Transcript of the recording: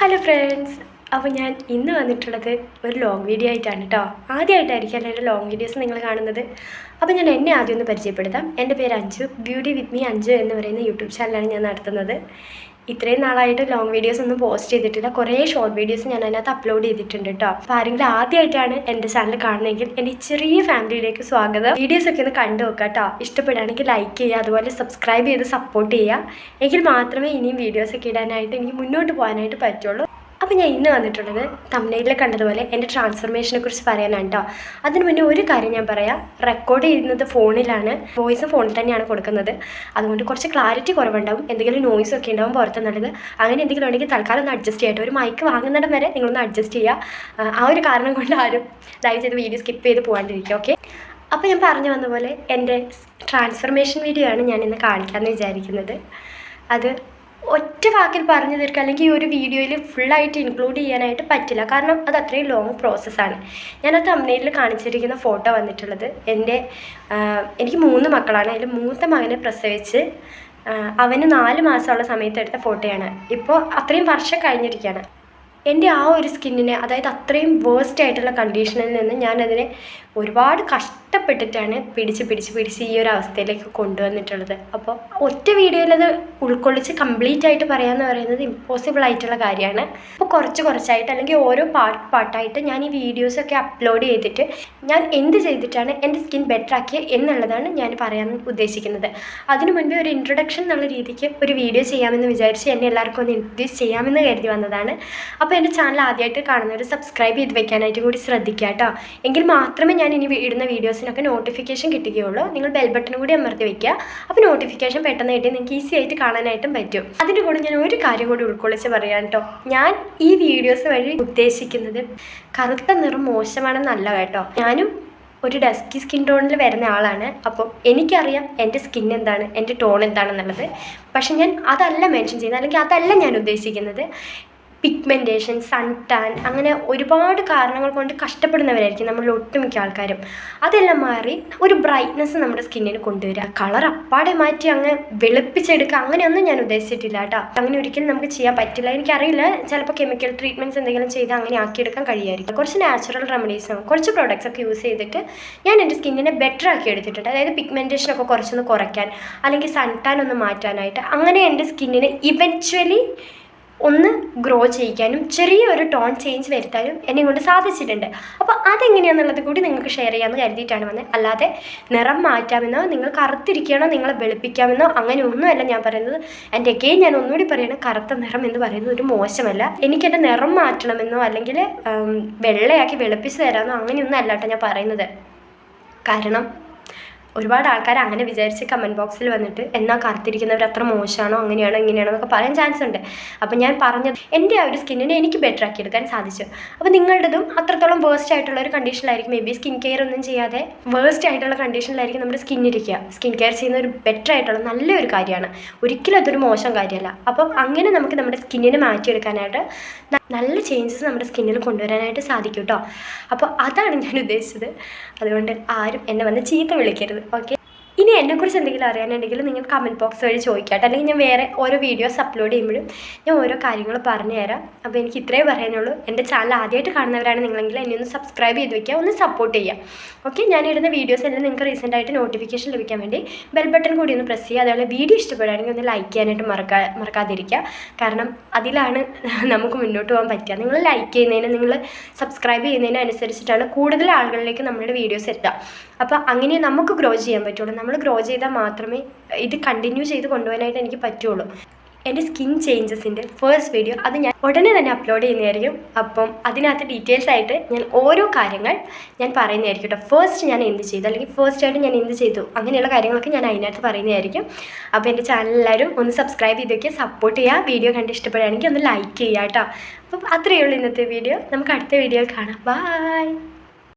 Hello friends, അപ്പോൾ ഞാൻ ഇന്ന് വന്നിട്ടുള്ളത് ഒരു ലോങ് വീഡിയോ ആയിട്ടാണ് കേട്ടോ. ആദ്യമായിട്ടായിരിക്കും എൻ്റെ ലോങ് വീഡിയോസ് നിങ്ങൾ കാണുന്നത്. അപ്പോൾ ഞാൻ എന്നെ ആദ്യം ഒന്ന് പരിചയപ്പെടുത്താം. എൻ്റെ പേര് Anju, beauty with me Anju എന്ന് പറയുന്ന യൂട്യൂബ് ചാനലാണ് ഞാൻ നടത്തുന്നത്. ഇത്രയും നാളായിട്ട് ലോങ് വീഡിയോസ് ഒന്നും പോസ്റ്റ് ചെയ്തിട്ടില്ല. കുറേ ഷോർട്ട് വീഡിയോസ് ഞാൻ അതിനകത്ത് അപ്ലോഡ് ചെയ്തിട്ടുണ്ട് കേട്ടോ. അപ്പോൾ ആരെങ്കിലും ആദ്യമായിട്ടാണ് എൻ്റെ ചാനൽ കാണുന്നതെങ്കിൽ എൻ്റെ ചെറിയ ഫാമിലിയിലേക്ക് സ്വാഗതം. വീഡിയോസൊക്കെ ഒന്ന് കണ്ടു നോക്കുക കേട്ടോ. ഇഷ്ടപ്പെടുകയാണെങ്കിൽ ലൈക്ക് ചെയ്യുക, അതുപോലെ സബ്സ്ക്രൈബ് ചെയ്ത് സപ്പോർട്ട് ചെയ്യുക. എങ്കിൽ മാത്രമേ ഇനിയും വീഡിയോസൊക്കെ ഇടാനായിട്ട് എനിക്ക് മുന്നോട്ട് പോകാനായിട്ട് പറ്റുള്ളൂ. അപ്പോൾ ഞാൻ ഇന്ന് വന്നിട്ടുള്ളത് തംബ്നെയിലിൽ കണ്ടതുപോലെ എൻ്റെ ട്രാൻസ്ഫോർമേഷനെ കുറിച്ച് പറയാനാണ് കേട്ടോ. അതിന് മുന്നേ ഒരു കാര്യം ഞാൻ പറയാം. റെക്കോർഡ് ചെയ്യുന്നത് ഫോണിലാണ്, വോയിസും ഫോണിൽ തന്നെയാണ് കൊടുക്കുന്നത്. അതുകൊണ്ട് കുറച്ച് ക്ലാരിറ്റി കുറവുണ്ടാവും, എന്തെങ്കിലും നോയ്സൊക്കെ ഉണ്ടാവും പുറത്തുനിന്നുള്ളത്. അങ്ങനെ എന്തെങ്കിലും ഉണ്ടെങ്കിൽ തൽക്കാലം ഒന്ന് അഡ്ജസ്റ്റ് ചെയ്യട്ടെ. ഒരു മൈക്ക് വാങ്ങുന്നിടം വരെ നിങ്ങളൊന്ന് അഡ്ജസ്റ്റ് ചെയ്യുക. ആ ഒരു കാരണം കൊണ്ട് ആരും ദയവ് ചെയ്ത് വീഡിയോ സ്കിപ്പ് ചെയ്ത് പോകാണ്ടിരിക്കുക. ഓക്കെ, അപ്പോൾ ഞാൻ പറഞ്ഞു വന്ന പോലെ എൻ്റെ ട്രാൻസ്ഫോർമേഷൻ വീഡിയോ ആണ് ഞാൻ ഇന്ന് കാണിക്കാമെന്ന് വിചാരിക്കുന്നത്. അത് ഒറ്റ വാക്കിൽ പറഞ്ഞു തീർക്കുക, അല്ലെങ്കിൽ ഈ ഒരു വീഡിയോയിൽ ഫുള്ളായിട്ട് ഇൻക്ലൂഡ് ചെയ്യാനായിട്ട് പറ്റില്ല. കാരണം അത് അത്രയും ലോങ് പ്രോസസ്സാണ്. ഞാൻ ആ തംബ്നെയിലിൽ കാണിച്ചിരിക്കുന്ന ഫോട്ടോ വന്നിട്ടുള്ളത് എനിക്ക് 3 മക്കളാണ്. അതിൽ മൂത്ത മകനെ പ്രസവിച്ച് അവന് 4 മാസമുള്ള സമയത്ത് എടുത്ത ഫോട്ടോയാണ്. ഇപ്പോൾ അത്രയും വർഷം കഴിഞ്ഞിരിക്കുകയാണ്. എൻ്റെ ആ ഒരു സ്കിന്നിനെ, അതായത് അത്രയും വേഴ്സ്റ്റ് ആയിട്ടുള്ള കണ്ടീഷനിൽ നിന്ന് ഞാനതിനെ ഒരുപാട് കഷ്ടപ്പെട്ടിട്ടാണ് പിടിച്ച് ഈ ഒരു അവസ്ഥയിലേക്ക് കൊണ്ടുവന്നിട്ടുള്ളത്. അപ്പോൾ ഒറ്റ വീഡിയോയിൽ അത് ഉൾക്കൊള്ളിച്ച് കംപ്ലീറ്റ് ആയിട്ട് പറയാമെന്ന് പറയുന്നത് ഇമ്പോസിബിൾ ആയിട്ടുള്ള കാര്യമാണ്. അപ്പോൾ കുറച്ചായിട്ട് അല്ലെങ്കിൽ ഓരോ പാർട്ടായിട്ട് ഞാൻ ഈ വീഡിയോസൊക്കെ അപ്ലോഡ് ചെയ്തിട്ട് ഞാൻ എന്ത് ചെയ്തിട്ടാണ് എൻ്റെ സ്കിൻ ബെറ്റർ ആക്കിയത് എന്നുള്ളതാണ് ഞാൻ പറയാൻ ഉദ്ദേശിക്കുന്നത്. അതിനു മുൻപേ ഒരു ഇൻട്രൊഡക്ഷൻ എന്നുള്ള രീതിക്ക് ഒരു വീഡിയോ ചെയ്യാമെന്ന് വിചാരിച്ച് എന്നെ എല്ലാവർക്കും ഒന്ന് ഇൻട്രൊഡ്യൂസ് ചെയ്യാമെന്ന് കരുതി വന്നതാണ്. അപ്പോൾ എൻ്റെ ചാനൽ ആദ്യമായിട്ട് കാണുന്നവർ സബ്സ്ക്രൈബ് ചെയ്ത് വെക്കാനായിട്ട് കൂടി ശ്രദ്ധിക്കുക കേട്ടോ. എങ്കിൽ മാത്രമേ ഞാൻ ഇനി ഇടുന്ന വീഡിയോസിനൊക്കെ നോട്ടിഫിക്കേഷൻ കിട്ടുകയുള്ളൂ. നിങ്ങൾ ബെൽ ബട്ടൺ കൂടി അമർത്തി വയ്ക്കുക. അപ്പോൾ നോട്ടിഫിക്കേഷൻ പെട്ടെന്ന് കിട്ടി നിങ്ങൾക്ക് ഈസി ആയിട്ട് കാണാനായിട്ടും പറ്റും. അതിൻ്റെ കൂടെ ഞാൻ ഒരു കാര്യം കൂടി ഉൾക്കൊള്ളിച്ച് പറയാം കേട്ടോ. ഞാൻ ഈ വീഡിയോസ് വഴി ഉദ്ദേശിക്കുന്നത് കറുത്ത നിറം മോശമാണെന്നല്ല കേട്ടോ. ഞാനും ഒരു ഡസ്കി സ്കിൻ ടോണിൽ വരുന്ന ആളാണ്. അപ്പം എനിക്കറിയാം എൻ്റെ സ്കിൻ എന്താണ്, എൻ്റെ ടോൺ എന്താണെന്നുള്ളത്. പക്ഷെ ഞാൻ അതല്ല മെൻഷൻ ചെയ്യുന്നത്, അല്ലെങ്കിൽ അതല്ല ഞാൻ ഉദ്ദേശിക്കുന്നത്. പിഗ്മെൻറ്റേഷൻ, സൺ ടാൻ, അങ്ങനെ ഒരുപാട് കാരണങ്ങൾ കൊണ്ട് കഷ്ടപ്പെടുന്നവരായിരിക്കും നമ്മളിൽ ഒട്ടുമിക്ക ആൾക്കാരും. അതെല്ലാം മാറി ഒരു ബ്രൈറ്റ്നസ് നമ്മുടെ സ്കിന്നിന് കൊണ്ടുവരിക, കളർ അപ്പാടെ മാറ്റി അങ്ങ് വെളുപ്പിച്ചെടുക്കുക, അങ്ങനെയൊന്നും ഞാൻ ഉദ്ദേശിച്ചിട്ടില്ല കേട്ടോ. അങ്ങനെ ഒരിക്കലും നമുക്ക് ചെയ്യാൻ പറ്റില്ല. എനിക്കറിയില്ല, ചിലപ്പോൾ കെമിക്കൽ ട്രീറ്റ്മെൻറ്റ്സ് എന്തെങ്കിലും ചെയ്ത് അങ്ങനെ ആക്കിയെടുക്കാൻ കഴിയുമായിരിക്കും. കുറച്ച് നാച്ചുറൽ റെമഡീസും കുറച്ച് പ്രോഡക്റ്റ്സ് ഒക്കെ യൂസ് ചെയ്തിട്ട് ഞാൻ എൻ്റെ സ്കിന്നിനെ ബെറ്റർ ആക്കി എടുത്തിട്ടുണ്ട്. അതായത് പിഗ്മെൻറ്റേഷനൊക്കെ കുറച്ചൊന്ന് കുറയ്ക്കാൻ, അല്ലെങ്കിൽ സൺ ടാൻ ഒന്ന് മാറ്റാനായിട്ട്, അങ്ങനെ എൻ്റെ സ്കിന്നിനെ ഇവൻച്വലി ഒന്ന് ഗ്രോ ചെയ്യിക്കാനും ചെറിയൊരു ടോൺ ചേഞ്ച് വരുത്താനും എന്നെ കൊണ്ട് സാധിച്ചിട്ടുണ്ട്. അപ്പോൾ അതെങ്ങനെയാണെന്നുള്ളത് കൂടി നിങ്ങൾക്ക് ഷെയർ ചെയ്യാമെന്ന് കരുതിയിട്ടാണ് വന്നത്. അല്ലാതെ നിറം മാറ്റാമെന്നോ നിങ്ങൾ കറുത്തിരിക്കുകയാണോ നിങ്ങളെ വെളുപ്പിക്കാമെന്നോ അങ്ങനെ ഒന്നുമല്ല ഞാൻ പറയുന്നത്. എൻ്റെ ഞാൻ ഒന്നുകൂടി പറയണം, കറുത്ത നിറം എന്ന് പറയുന്നത് ഒരു മോശമല്ല. എനിക്കെൻ്റെ നിറം മാറ്റണമെന്നോ അല്ലെങ്കിൽ വെള്ളയാക്കി വെളുപ്പിച്ച് തരാമെന്നോ അങ്ങനെയൊന്നും അല്ല കേട്ടോ ഞാൻ പറയുന്നത്. കാരണം ഒരുപാട് ആൾക്കാർ അങ്ങനെ വിചാരിച്ച് കമൻറ്റ് ബോക്സിൽ വന്നിട്ട് എന്നാൽ കറുത്തിരിക്കുന്നവർ അത്ര മോശമാണോ അങ്ങനെയാണോ ഇങ്ങനെയാണോ എന്നൊക്കെ പറയാൻ ചാൻസ് ഉണ്ട്. അപ്പം ഞാൻ പറഞ്ഞത് എൻ്റെ ആ ഒരു സ്കിന്നിനെ എനിക്ക് ബെറ്റർ ആക്കി എടുക്കാൻ സാധിച്ചു. അപ്പോൾ നിങ്ങളുടേതും അത്രത്തോളം വേഴ്സ്റ്റ് ആയിട്ടുള്ള ഒരു കണ്ടീഷനിലായിരിക്കും. മേ ബി സ്കിൻ കെയർ ഒന്നും ചെയ്യാതെ വേഴ്സ്റ്റ് ആയിട്ടുള്ള കണ്ടീഷനിലായിരിക്കും നമ്മുടെ സ്കിന്നിരിക്കുക. സ്കിൻ കെയർ ചെയ്യുന്ന ഒരു ബെറ്റർ ആയിട്ടുള്ള നല്ലൊരു കാര്യമാണ്, ഒരിക്കലും അതൊരു മോശം കാര്യമല്ല. അപ്പം അങ്ങനെ നമുക്ക് നമ്മുടെ സ്കിന്നിനെ മാറ്റിയെടുക്കാനായിട്ട് നല്ല ചേഞ്ചസ് നമ്മുടെ സ്കിന്നിൽ കൊണ്ടുവരാനായിട്ട് സാധിക്കും കേട്ടോ. അപ്പോൾ അതാണ് ഞാൻ ഉദ്ദേശിച്ചത്. അതുകൊണ്ട് ആരും എന്നെ വന്ന് ചീത്ത വിളിക്കരുത്. ഓക്കെ, ഇനി എന്നെക്കുറിച്ച് എന്തെങ്കിലും അറിയാനുണ്ടെങ്കിൽ നിങ്ങൾ കമൻറ്റ് ബോക്സ് വഴി ചോദിക്കാട്ടെ. അല്ലെങ്കിൽ ഞാൻ വേറെ ഓരോ വീഡിയോസ് അപ്ലോഡ് ചെയ്യുമ്പോഴും ഞാൻ ഓരോ കാര്യങ്ങൾ പറഞ്ഞു തരാം. അപ്പോൾ എനിക്ക് ഇത്രയേ പറയാനുള്ളൂ. എൻ്റെ ചാനൽ ആദ്യമായിട്ട് കാണുന്നവരാണ് നിങ്ങളെങ്കിൽ എന്നെ ഒന്ന് സബ്സ്ക്രൈബ് ചെയ്ത് വയ്ക്കുക, ഒന്ന് സപ്പോർട്ട് ചെയ്യുക. ഓക്കെ, ഞാനിടുന്ന വീഡിയോസ് എല്ലാം നിങ്ങൾക്ക് റീസെൻ്റായിട്ട് നോട്ടിഫിക്കേഷൻ ലഭിക്കാൻ വേണ്ടി ബെൽ ബട്ടൺ കൂടി ഒന്ന് പ്രസ് ചെയ്യുക. അതുപോലെ വീഡിയോ ഇഷ്ടപ്പെടുകയാണെങ്കിൽ ഒന്ന് ലൈക്ക് ചെയ്യാനായിട്ട് മറക്കാതിരിക്കുക. കാരണം അതിലാണ് നമുക്ക് മുന്നോട്ട് പോകാൻ പറ്റുക. നിങ്ങൾ ലൈക്ക് ചെയ്യുന്നതിന്, നിങ്ങൾ സബ്സ്ക്രൈബ് ചെയ്യുന്നതിനനുസരിച്ചിട്ടാണ് കൂടുതൽ ആളുകളിലേക്ക് നമ്മളുടെ വീഡിയോസ് എത്തുക. അപ്പോൾ അങ്ങനെ നമുക്ക് ഗ്രോ ചെയ്യാൻ പറ്റുള്ളൂ. നമ്മൾ ഗ്രോ ചെയ്താൽ മാത്രമേ ഇത് കണ്ടിന്യൂ ചെയ്ത് കൊണ്ടുപോകാനായിട്ട് എനിക്ക് പറ്റുള്ളൂ. എൻ്റെ സ്കിൻ ചേഞ്ചസിൻ്റെ ഫസ്റ്റ് വീഡിയോ അത് ഞാൻ ഉടനെ തന്നെ അപ്ലോഡ് ചെയ്യുന്നതായിരിക്കും. അപ്പം അതിനകത്ത് ഡീറ്റെയിൽസ് ആയിട്ട് ഞാൻ ഓരോ കാര്യങ്ങൾ ഞാൻ പറയുന്നതായിരിക്കും കേട്ടോ. ഫസ്റ്റ് ഞാൻ എന്ത് ചെയ്തു, അല്ലെങ്കിൽ ഫസ്റ്റ് ആയിട്ട് ഞാൻ എന്ത് ചെയ്തു, അങ്ങനെയുള്ള കാര്യങ്ങളൊക്കെ ഞാൻ അതിനകത്ത് പറയുന്നതായിരിക്കും. അപ്പോൾ എൻ്റെ ചാനൽ എല്ലാവരും ഒന്ന് സബ്സ്ക്രൈബ് ചെയ്ത് വയ്ക്കുക, സപ്പോർട്ട് ചെയ്യുക. വീഡിയോ കണ്ട് ഇഷ്ടപ്പെടുകയാണെങ്കിൽ ഒന്ന് ലൈക്ക് ചെയ്യുക കേട്ടോ. അപ്പം അത്രയേ ഉള്ളൂ ഇന്നത്തെ വീഡിയോ. നമുക്ക് അടുത്ത വീഡിയോയിൽ കാണാം. ബൈ.